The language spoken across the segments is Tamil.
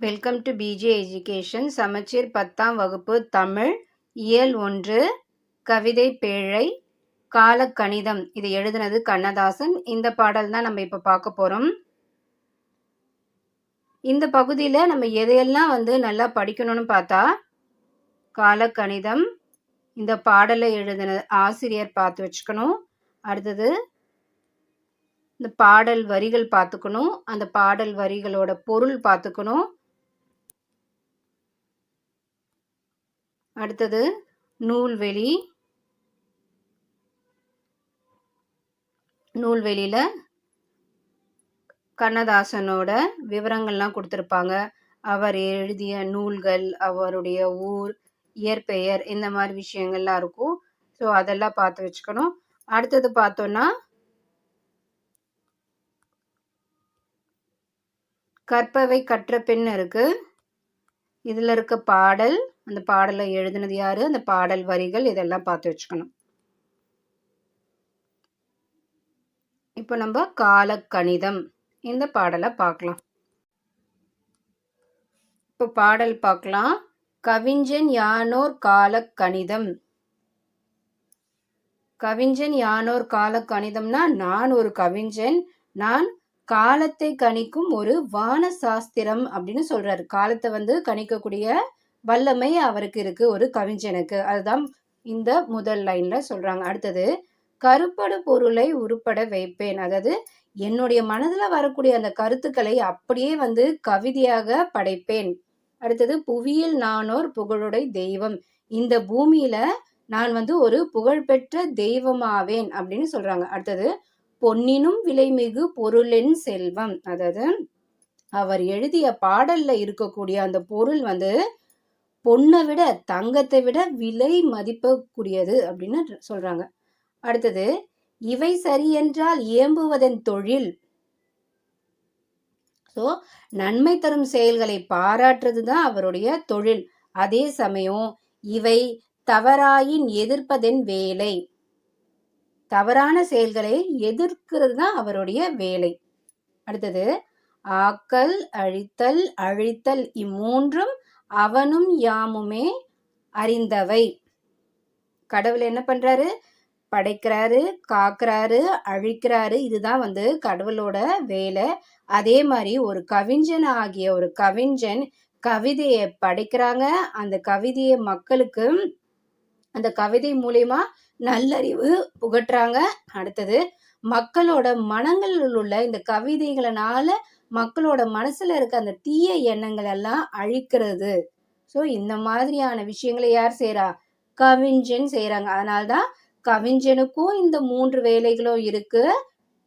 Welcome to PJ education. சமச்சீர் 10ஆம் வகுப்பு தமிழ் இயல் 1 கவிதை பேழை காலக்கணிதம். இது எழுதினது கண்ணதாசன். இந்த பாடல் தான் நம்ம இப்போ பார்க்க போகிறோம். இந்த பகுதியில் நம்ம எதையெல்லாம் நல்லா படிக்கணும்னு பார்த்தா, காலக்கணிதம் இந்த பாடலை எழுதின ஆசிரியர் பார்த்து வச்சுக்கணும். அடுத்தது இந்த பாடல் வரிகள் பார்த்துக்கணும். அந்த பாடல் வரிகளோட பொருள் பார்த்துக்கணும். அடுத்தது நூல்வெளி. நூல்வெளியில் கண்ணதாசனோட விவரங்கள்லாம் கொடுத்துருப்பாங்க. அவர் எழுதிய நூல்கள், அவருடைய ஊர், இயற்பெயர், இந்த மாதிரி விஷயங்கள்லாம் இருக்கும். ஸோ அதெல்லாம் பார்த்து வச்சுக்கணும். அடுத்தது பார்த்தோன்னா கற்பவை கற்ற பெண் இருக்கு. இதில் இருக்க பாடல், அந்த பாடலை எழுதினது யாரு, அந்த பாடல் வரிகள், இதெல்லாம் பார்த்து வச்சுக்கணும். இப்போ நம்ம காலக்கணிதம் இந்த பாடலை பார்க்கலாம். இப்போ பாடல் பார்க்கலாம். கவிஞன் யானோர் காலக்கணிதம். கவிஞன் யானோர் காலக்கணிதம்னா, நான் ஒரு கவிஞன், நான் காலத்தை கணிக்கும் ஒரு வான சாஸ்திரம் அப்படின்னு சொல்றாரு. காலத்தை கணிக்கக்கூடிய வல்லமை அவருக்கு இருக்கு, ஒரு கவிஞனுக்கு. அதுதான் இந்த முதல் லைன்ல சொல்றாங்க. அடுத்தது கருப்படு பொருளை உருப்பட வைப்பேன். அதாவது என்னுடைய மனதுல வரக்கூடிய அந்த கருத்துக்களை அப்படியே கவிதையாக படைப்பேன். அடுத்தது புவியில் நானோர் புகழுடை தெய்வம். இந்த பூமியில நான் ஒரு புகழ்பெற்ற தெய்வமாவேன் அப்படின்னு சொல்றாங்க. அடுத்தது பொன்னினும் விலைமிகு பொருளின் செல்வம். அதாவது அவர் எழுதிய பாடல்ல இருக்கக்கூடிய அந்த பொருள் பொண்ணை விட, தங்கத்தை விட விலை மதிப்பக்கூடியது அப்படின்னு சொல்றாங்க. அடுத்தது இவை சரியென்றால் இயம்புவதன் தொழில். ஸோ நன்மை தரும் செயல்களை பாராட்டுறது தான் அவருடைய தொழில். அதே சமயம் இவை தவறாயின் எதிர்ப்பதன் வேலை. தவறான செயல்களை எதிர்க்கிறது தான் அவருடைய வேலை. அடுத்தது ஆக்கல், அழித்தல், அழித்தல், இம்மூன்றும் அவனும் யாமுமே அறிந்தவை. கடவுள் என்ன பண்றாரு? படைக்கிறாரு, காக்குறாரு, அழிக்கிறாரு. இதுதான் கடவுளோட வேலை. அதே மாதிரி ஒரு கவிஞன் ஆகிய ஒரு கவிஞன் கவிதையை படைக்கிறாங்க. அந்த கவிதையை மக்களுக்கு அந்த கவிதை மூலியமா நல்லறிவு புகட்டுறாங்க. அடுத்தது மக்களோட மனங்களில் உள்ள இந்த கவிதைகளினால மக்களோட மனசுல இருக்க அந்த தீய எண்ணங்கள் எல்லாம் அழிக்கிறது. ஸோ இந்த மாதிரியான விஷயங்களை யார் செய்யறா? கவிஞன் செய்யறாங்க. அதனால்தான் கவிஞனுக்கும் இந்த 3 வேலைகளும் இருக்கு,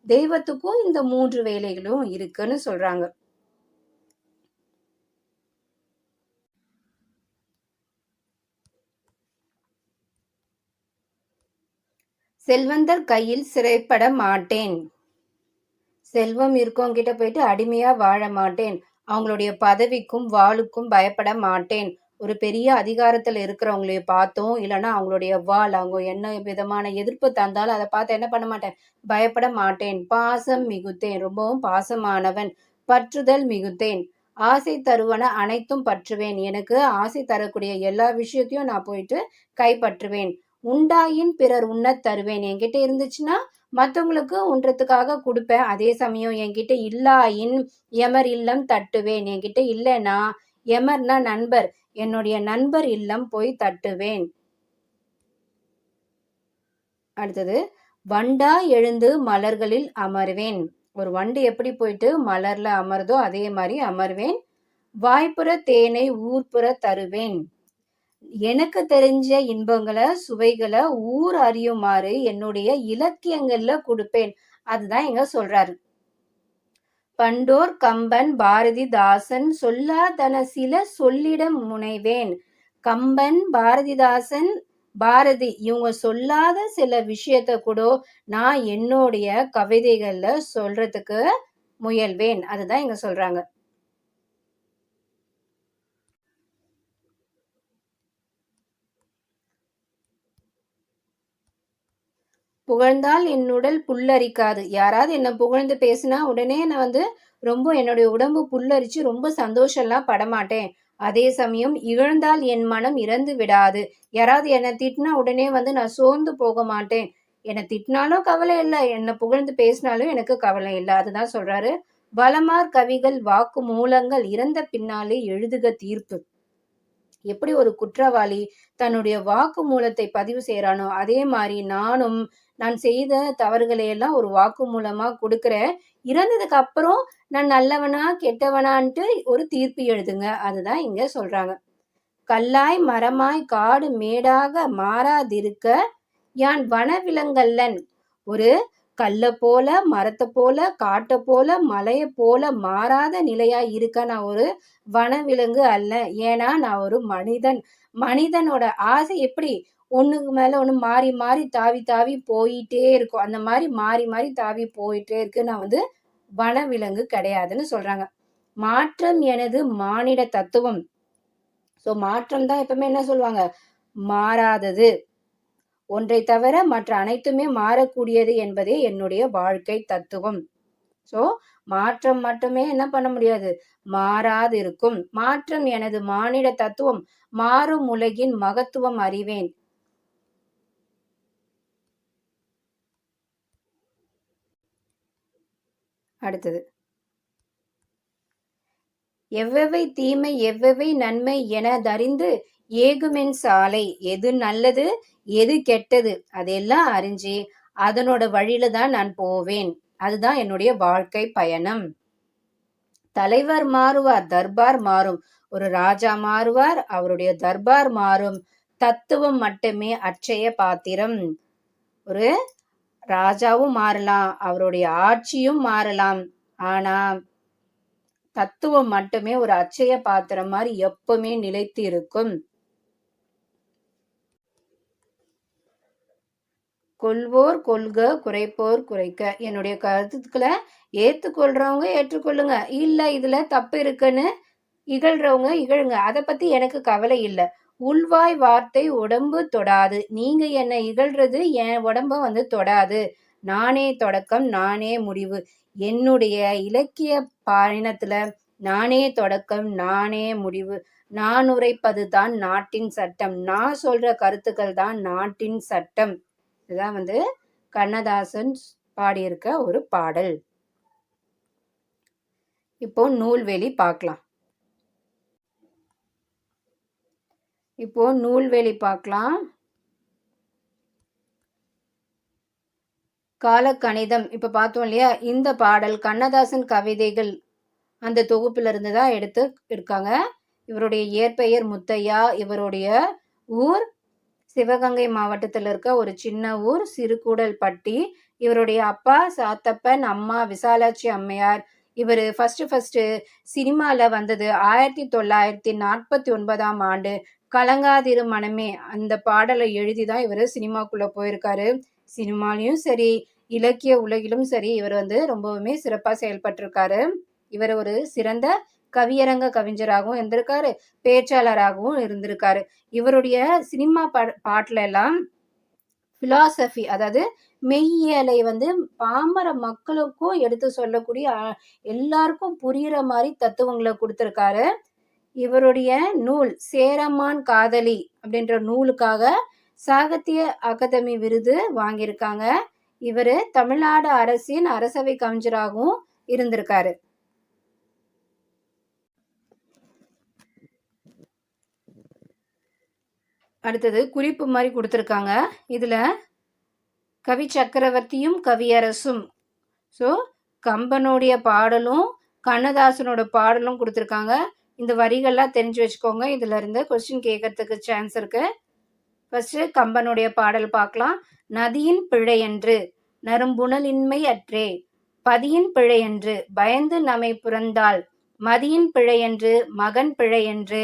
தெய்வத்துக்கும் இந்த 3 வேலைகளும் இருக்குன்னு சொல்றாங்க. செல்வந்தர் கையில் சிறைப்பட மாட்டேன். செல்வம் இருக்கவங்க கிட்ட போயிட்டு அடிமையா வாழ மாட்டேன். அவங்களுடைய பதவிக்கும் வாளுக்கும் பயப்பட மாட்டேன். ஒரு பெரிய அதிகாரத்துல இருக்கிறவங்களைய பார்த்தோம், இல்லைன்னா அவங்களுடைய வாள், அவங்க என்ன விதமான எதிர்ப்பு தந்தாலும் அதை பார்த்து என்ன பண்ண மாட்டேன், பயப்பட மாட்டேன். பாசம் மிகுத்தேன், ரொம்பவும் பாசமானவன். பற்றுதல் மிகுத்தேன், ஆசை தருவன அனைத்தும் பற்றுவேன். எனக்கு ஆசை தரக்கூடிய எல்லா விஷயத்தையும் நான் போயிட்டு கைப்பற்றுவேன். உண்டாயின் பிறர் உண்ணத் தருவேன். என்கிட்ட இருந்துச்சுன்னா மற்றவங்களுக்கு உண்றதுக்காக கொடுப்பேன். அதே சமயம் என்கிட்ட இல்லாயின் எமர் இல்லம் தட்டுவேன். என்கிட்ட இல்லைன்னா, எமர்னா நண்பர், என்னுடைய நண்பர் இல்லம் போய் தட்டுவேன். அடுத்தது வண்டா எழுந்து மலர்களில் அமர்வேன். ஒரு வண்டு எப்படி போயிட்டு மலர்ல அமருதோ அதே மாதிரி அமர்வேன். வாய்ப்புற தேனை ஊர்ப்புற தருவேன். எனக்கு தெரிஞ்ச இன்பங்களை, சுவைகளை ஊர் அறியுமாறு என்னுடைய இலக்கியங்கள்ல கொடுப்பேன். அதுதான் இங்க சொல்றாரு. பண்டோர் கம்பன் பாரதிதாசன் சொல்லாதன சில சொல்லிட முனைவேன். கம்பன், பாரதிதாசன், பாரதி இவங்க சொல்லாத சில விஷயத்த கூட நான் என்னுடைய கவிதைகள்ல சொல்றதுக்கு முயல்வேன். அதுதான் இங்க சொல்றாங்க. புகழ்ந்தால் என்னுடல் புல்லரிக்காது. யாராவது என்ன புகழ்ந்து பேசினா உடனே நான் ரொம்ப என்னுடைய உடம்பு புல்லரிச்சு ரொம்ப சந்தோஷம்லாம் படமாட்டேன். அதே சமயம் இகழ்ந்தால் என் மனம் இறந்து விடாது. யாராவது என்ன திட்டினா உடனே வந்து நான் சோர்ந்து போக மாட்டேன். என்ன திட்டினாலும் கவலை இல்ல. என்ன புகழ்ந்து பேசினாலும் எனக்கு கவலை இல்ல. அதுதான் சொல்றாரு. வலமார் கவிகள் வாக்கு மூலங்கள் இறந்த பின்னாலே எழுதுக தீர்ப்பு. எப்படி ஒரு குற்றவாளி தன்னுடைய வாக்கு மூலத்தை பதிவு செய்யறானோ அதே மாதிரி நான் செய்த தவறுகளை எல்லாம் ஒரு வாக்கு மூலமா கொடுக்கிறேன். இறந்ததுக்கு அப்புறம் நான் நல்லவனா கெட்டவனான்ட்டு ஒரு தீர்ப்பு எழுதுங்க. அதுதான் இங்க சொல்றாங்க. கல்லாய் மரமாய் காடு மேடாக மாறாதிருக்க யான் வனவிலங்கல்லன். ஒரு கல்ல போல மரத்தை போல காட்டை போல மலையை போல மாறாத நிலையா இருக்க நான் ஒரு வனவிலங்கு அல்ல. ஏன்னா நான் ஒரு மனிதன். மனிதனோட ஆசை எப்படி ஒண்ணுக்கு மேல ஒண்ணு மாறி மாறி தாவி தாவி போயிட்டே இருக்கும். அந்த மாதிரி மாறி மாறி தாவி போயிட்டே இருக்கு. நான் வந்து வனவிலங்கு கிடையாதுன்னு சொல்றாங்க. மாற்றம் எனது மானிட தத்துவம். சோ மாற்றம் தான் எப்பவுமே என்ன சொல்லுவாங்க, மாறாதது. ஒன்றை தவிர மற்ற அனைத்துமே மாறக்கூடியது என்பதே என்னுடைய வாழ்க்கை தத்துவம். சோ மாற்றம் மட்டுமே என்ன பண்ண முடியாது, மாறாது இருக்கும். மாற்றம் எனது மானிட தத்துவம். மாறும் உலகின் மகத்துவம் அறிவேன். அடுத்தது, எவ்வவை தீமை எவ்வவை நன்மை என தறிந்து ஏகுமென் சாலை. எது நல்லது எது கெட்டது அதெல்லாம் அறிஞ்சு அதனோட வழியில தான் நான் போவேன். அதுதான் என்னுடைய வாழ்க்கை பயணம். தலைவர் மாறுவார், தர்பார் மாறும். ஒரு ராஜா மாறுவார், அவருடைய தர்பார் மாறும். தத்துவம் மட்டுமே அட்சய பாத்திரம். ஒரு ராஜாவும் மாறலாம், அவருடைய ஆட்சியும் மாறலாம். ஆனா தத்துவம் மட்டுமே ஒரு அட்சய பாத்திரம் மாதிரி எப்பவுமே நிலைத்து இருக்கும். கொள்வோர் கொள்க, குறைப்போர் குறைக்க. என்னுடைய கருத்துக்களை ஏத்துக்கொள்றவங்க ஏற்றுக்கொள்ளுங்க, இல்ல இதுல தப்பு இருக்குன்னு இகழ்றவங்க இகழுங்க. அதை பத்தி எனக்கு கவலை இல்லை. உள்வாய் வார்த்தை உடம்பு தொடாது. நீங்க என்ன இகழ்றது என் உடம்ப வந்து தொடாது. நானே தொடக்கம் நானே முடிவு. என்னுடைய இலக்கிய பயணத்துல நானே தொடக்கம் நானே முடிவு. நான் உரைப்பது தான் நாட்டின் சட்டம். நான் சொல்ற கருத்துக்கள் தான் நாட்டின் சட்டம். இதுதான் வந்து கண்ணதாசன் பாடியிருக்க ஒரு பாடல். இப்போ நூல்வெளி பார்க்கலாம். இப்போ நூல்வெளி பார்க்கலாம். காலக்கணிதம் இப்ப பார்த்தோம் இல்லையா, இந்த பாடல் கண்ணதாசன் கவிதைகள் அந்த தொகுப்புல இருந்து தான் எடுத்து இருக்காங்க. இவருடைய இயற்பெயர் முத்தையா. இவருடைய ஊர் சிவகங்கை மாவட்டத்தில் இருக்க ஒரு சின்ன ஊர் சிறுகூடல்பட்டி. இவருடைய அப்பா சாத்தப்பன், அம்மா விசாலாட்சி அம்மையார். இவர் ஃபர்ஸ்ட் சினிமால வந்தது 1949ஆம் ஆண்டு. கலங்காதிரு மனமே அந்த பாடலை எழுதி தான் இவர் சினிமாக்குள்ள போயிருக்காரு. சினிமாலையும் சரி இலக்கிய உலகிலும் சரி இவர் வந்து ரொம்பவுமே சிறப்பா செயல்பட்டிருக்காரு. இவர் ஒரு சிறந்த கவியரங்க கவிஞராகவும் இருந்திருக்காரு, பேச்சாளராகவும் இருந்திருக்காரு. இவருடைய சினிமா பாட்டுல எல்லாம் பிலாசபி, அதாவது மெய்யியலை வந்து பாமர மக்களுக்கும் எடுத்து சொல்லக்கூடிய எல்லாருக்கும் புரியுற மாதிரி தத்துவங்களை கொடுத்திருக்காரு. இவருடைய நூல் சேரமான் காதலி அப்படின்ற நூலுக்காக சாகித்ய அகாதமி விருது வாங்கியிருக்காங்க. இவரு தமிழ்நாடு அரசின் அரசவை கவிஞராகவும் இருந்திருக்காரு. அடுத்தது குறிப்பு மாதிரி கொடுத்துருக்காங்க. இதுல கவி சக்கரவர்த்தியும் கவியரசும், ஸோ கம்பனுடைய பாடலும் கண்ணதாசனோட பாடலும் கொடுத்துருக்காங்க. இந்த வரிகள்லாம் தெரிஞ்சு வச்சுக்கோங்க. இதுல இருந்து கொஸ்டின் கேட்கறதுக்கு சான்ஸ் இருக்கு. ஃபர்ஸ்ட் கம்பனுடைய பாடல் பார்க்கலாம். நதியின் பிழையன்று நறும்புணலின்மை அற்றே, பதியின் பிழையன்று பயந்து நமை புறந்தாள், மதியின் பிழையன்று மகன் பிழையன்று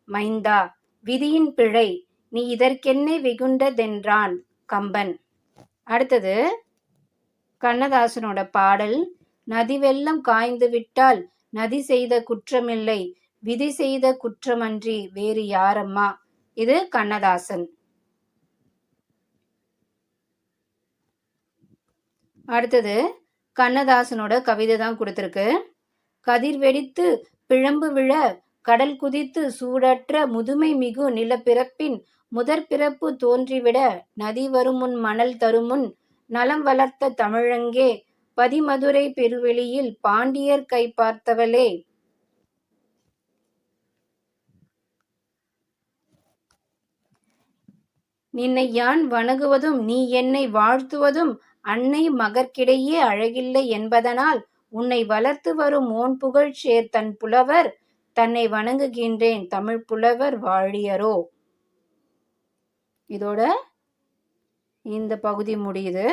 மைந்தா, விதியின் பிழை நீ இதற்கென்னை வெகுண்டதென்றான் கம்பன். அடுத்தது கண்ணதாசனோட பாடல். நதி வெள்ளம் காய்ந்து விட்டால் நதி செய்த குற்றமில்லை, விதி செய்த குற்றமன்றி வேறு யாரம்மா. இது கண்ணதாசன். அடுத்தது கண்ணதாசனோட கவிதை தான் கொடுத்துருக்கு. கதிர் வெடித்து பிழம்பு விழ கடல் குதித்து சூடற்ற முதுமை மிகு நிலப்பிறப்பின் முதற்பிறப்பு தோன்றிவிட நதி வருமுன் மணல் தருமுன் நலம் வளர்த்த தமிழங்கே பதிமதுரை பெருவெளியில் பாண்டியர் கை பார்த்தவளே. நின்னை யான் வணங்குவதும் நீ என்னை வாழ்த்துவதும் அன்னை மகற்கிடையே அழகில்லை என்பதனால் உன்னை வளர்த்து வரும் ஓன் புகழ் சேர் தன் புலவர் தன்னை வணங்குகின்றேன் தமிழ் புலவர் வாழியரோ. இதோட இந்த பகுதி முடியுது.